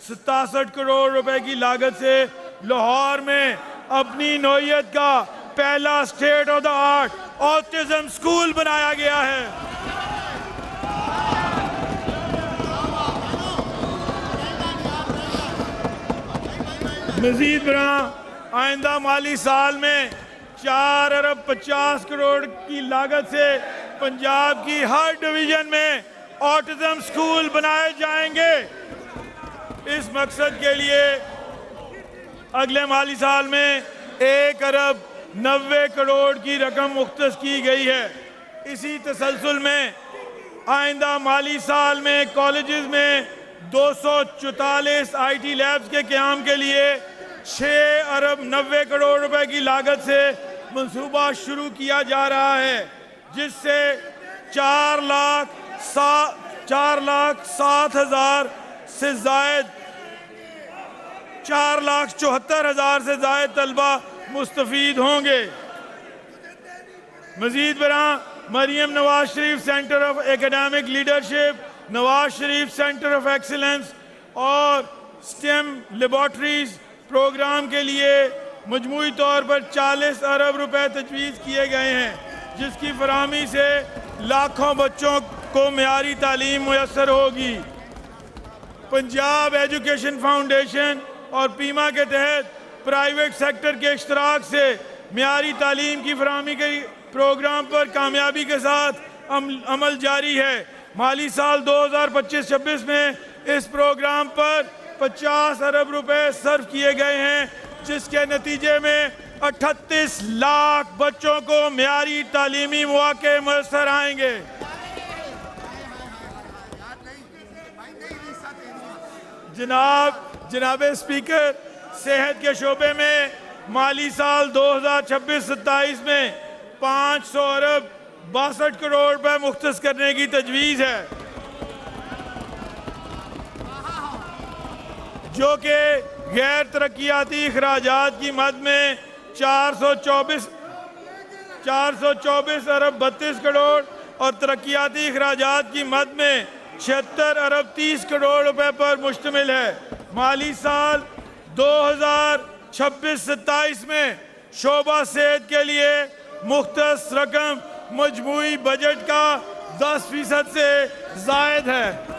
67 करोड़ रुपए की लागत से लाहौर में अपनी नौइयत का पहला state of the art autism school बनाया गया है। मजीद बरां आइंदा माली साल में 4 अरब 50 करोड़ की लागत से पंजाब की हर डिवीजन में ऑटिज्म स्कूल बनाए जाएंगे। इस मकसद के लिए अगले माली साल में 1 अरब 90 करोड़ की रकम मुख्तस की गई है। इसी तसलसल में आइंदा माली साल में कॉलेजेस में 244 IT लैब्स के क़याम के लिए 6 अरब 90 करोड़ रुपए की लागत से मंसूबा शुरू किया जा रहा है, जिससे 4,07,000 से जायद 4,74,000 से जायद तलबा मुस्तफीद होंगे। मजीद बरां Maryam Nawaz Sharif Centre of Academic Leadership, Nawaz Sharif Centre of Excellence और स्टेम लेबॉर्ट्रीज प्रोग्राम के लिए मजमूई तौर पर 40 अरब रुपए तजवीज़ किए गए हैं, जिसकी फराहमी से लाखों बच्चों को मियारी तालीम मुयस्सर होगी। पंजाब एजुकेशन फाउंडेशन और पीमा के तहत प्राइवेट सेक्टर के इश्तराक से मियारी तालीम की फराहमी के प्रोग्राम पर कामयाबी के साथ अमल जारी है। माली साल 2025-26 में इस प्रोग्राम पर 50 अरब रुपए सर्व किए गए हैं, जिसके नतीजे में 38 लाख बच्चों को मियारी तालीमी मौके मुयस्सर आएंगे। जनाब स्पीकर, सेहत के शोबे में माली साल 2026-27 में 500 अरब 62 करोड़ रुपए मुख्तस करने की तजवीज़ है, जो कि गैर तरक्याती अखराजात की मद में 424 अरब 32 करोड़ और तरक्याती अखराजात की मद में 76 अरब 30 करोड़ रुपए पर मुश्तमिल है। माली साल 2026-27 में शोबा सेहत के लिए मुख्तस रकम मजमूई बजट का 10% से जायद है।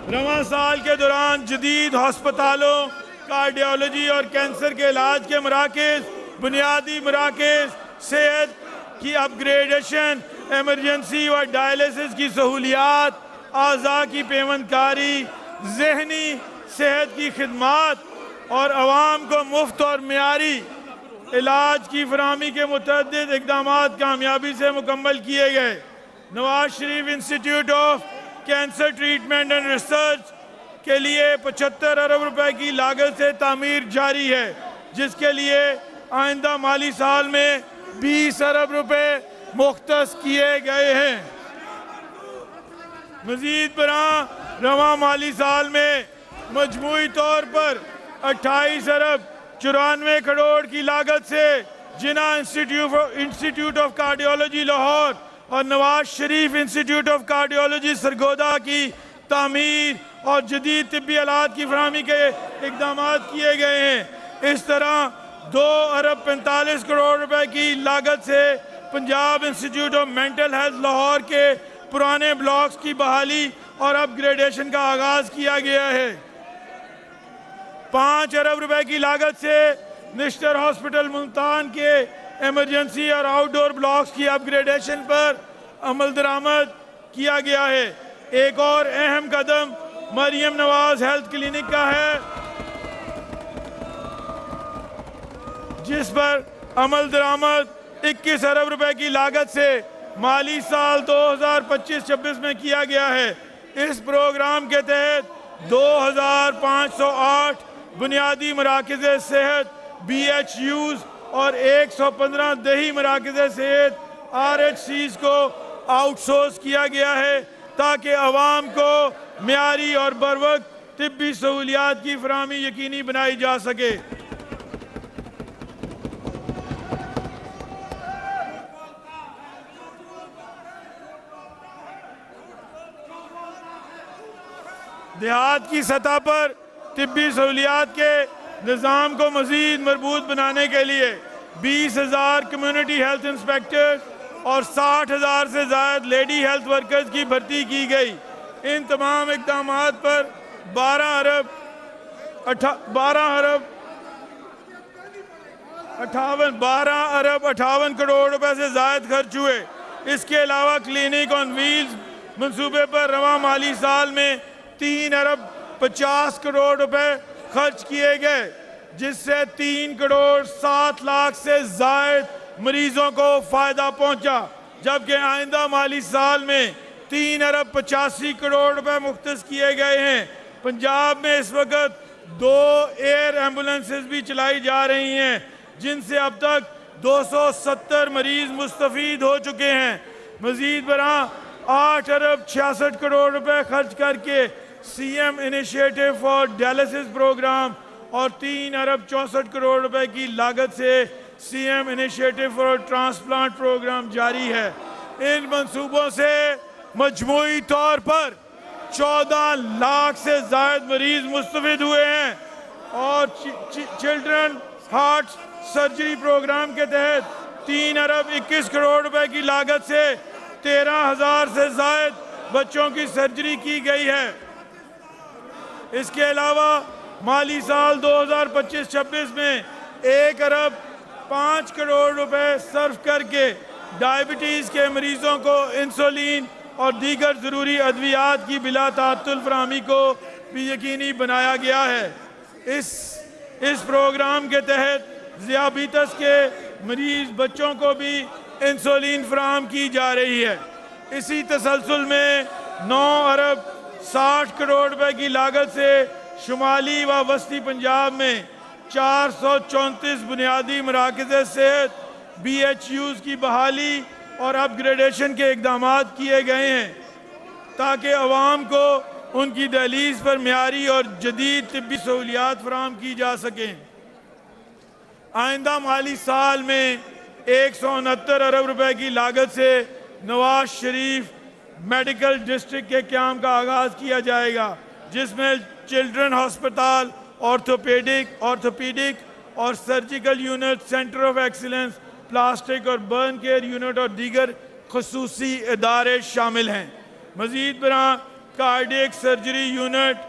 रवां साल के दौरान जदीद हस्पतालों, कार्डियोलॉजी और कैंसर के इलाज के मराकज़, बुनियादी मराकज़, सेहत की अपग्रेडेशन, एमरजेंसी व डायलिसिस की सहूलियात, आज़ा की पेवंदकारी, ज़हनी सेहत की खिदमात और आवाम को मुफ्त और मियारी इलाज की फराहमी के मुतअद्दिद इक़दामात कामयाबी से मुकम्मल किए गए। Nawaz Sharif Institute of Cancer Treatment and Research के लिए 75 अरब रुपए की लागत से तामीर जारी है, जिसके लिए आइंदा माली साल में 20 अरब रुपए मुख्तस किए गए हैं। मजीद बरां रवां माली साल में मजमूई तौर पर 28 अरब 94 करोड़ की लागत से जिना इंस्टीट्यूट ऑफ कार्डियोलॉजी लाहौर और Nawaz Sharif Institute of cardiology Sargodha की तामीर और जदीद तिब्बी आलात की फराहमी के इक़दामात किए गए हैं। इस तरह 2 अरब 45 करोड़ रुपए की लागत से Punjab institute of mental health Lahore के पुराने ब्लॉक्स की बहाली और अपग्रेडेशन का आगाज किया गया है। 5 अरब रुपए की लागत से निश्तर हॉस्पिटल मुल्तान के इमरजेंसी और आउटडोर ब्लॉक्स की अपग्रेडेशन पर अमल दरामद किया गया है। एक और अहम कदम मरियम नवाज हेल्थ क्लिनिक का है, जिस पर अमल दरामद 21 अरब रुपए की लागत से माली साल 2025-26 में किया गया है। इस प्रोग्राम के तहत 2508 बुनियादी मराकज़ सेहत BHUs और 115 दही मराकज़ सेहत RHCs को आउटसोर्स किया गया है, ताकि आवाम को मियारी और बरवक्त तिब्बी सहूलियात की फराहमी यकीनी बनाई जा सके। دیہات کی سطح پر طبی سہولیات کے نظام کو مزید مربوط بنانے کے لیے 20,000 کمیونٹی ہیلتھ انسپیکٹرز اور 60,000 سے زائد لیڈی ہیلتھ ورکرز کی بھرتی کی گئی۔ ان تمام اقدامات پر 12 ارب 58 کروڑ روپے سے زائد خرچ ہوئے۔ اس کے علاوہ کلینک آن ویلز منصوبے پر رواں مالی سال میں 3 ارب 50 کروڑ روپے خرچ کیے گئے، جس سے 3 کروڑ 7 لاکھ سے زائد مریضوں کو فائدہ پہنچا، جبکہ آئندہ مالی سال میں 3 ارب 85 کروڑ روپے مختص کیے گئے ہیں۔ پنجاب میں اس وقت 2 ایئر ایمبولنسز بھی چلائی جا رہی ہیں، جن سے اب تک 270 مریض مستفید ہو چکے ہیں۔ مزید برآں 8 ارب 66 کروڑ روپے خرچ کر کے C M initiative for dialysis programme اور 3 ارب 64 کروڑ روپے کی لاگت سے C M initiative for transplant programme جاری ہے۔ ان منصوبوں سے مجموعی طور پر 14 لاکھ سے زائد مریض مستفید ہوئے ہیں، اور چلڈرن ہارٹ سرجری پروگرام کے تحت 3 ارب 21 کروڑ روپے کی لاگت سے 13,000 سے زائد بچوں کی سرجری کی گئی ہے۔ اس کے علاوہ مالی سال 2025-26 میں 1 ارب 5 کروڑ روپے صرف کر کے ڈائبٹیز کے مریضوں کو انسولین اور دیگر ضروری ادویات کی بلا تعطل فراہمی کو بھی یقینی بنایا گیا ہے۔ اس پروگرام کے تحت ذیابیطس کے مریض بچوں کو بھی انسولین فراہم کی جا رہی ہے۔ اسی تسلسل میں 9 ارب 60 کروڑ روپے کی لاگت سے شمالی و وسطی پنجاب میں 434 بنیادی مراکز صحت BHUs کی بحالی اور اپ گریڈیشن کے اقدامات کیے گئے ہیں، تاکہ عوام کو ان کی دہلیز پر معیاری اور جدید طبی سہولیات فراہم کی جا سکیں۔ آئندہ مالی سال میں 169 ارب روپے کی لاگت سے نواز شریف میڈیکل ڈسٹرکٹ کے قیام کا آغاز کیا جائے گا، جس میں چلڈرن ہسپتال، آرتھوپیڈک اور surgical unit, centre of excellence, plastic اور برن کیئر یونٹ اور دیگر خصوصی ادارے شامل ہیں۔ مزید برآں cardiac surgery unit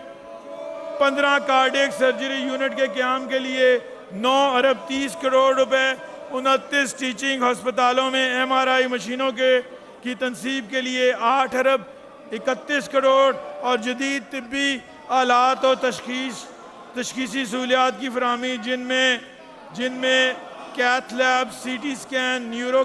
15 cardiac surgery unit کے قیام کے لیے 9 ارب 30 کروڑ روپے، 29 ٹیچنگ ہسپتالوں میں MRI مشینوں کی تنصیب کے لیے 8 ارب 31 کروڑ اور جدید طبی آلات اور تشخیصی سہولیات کی فراہمی، جن میں cath lab, CT scan, neuro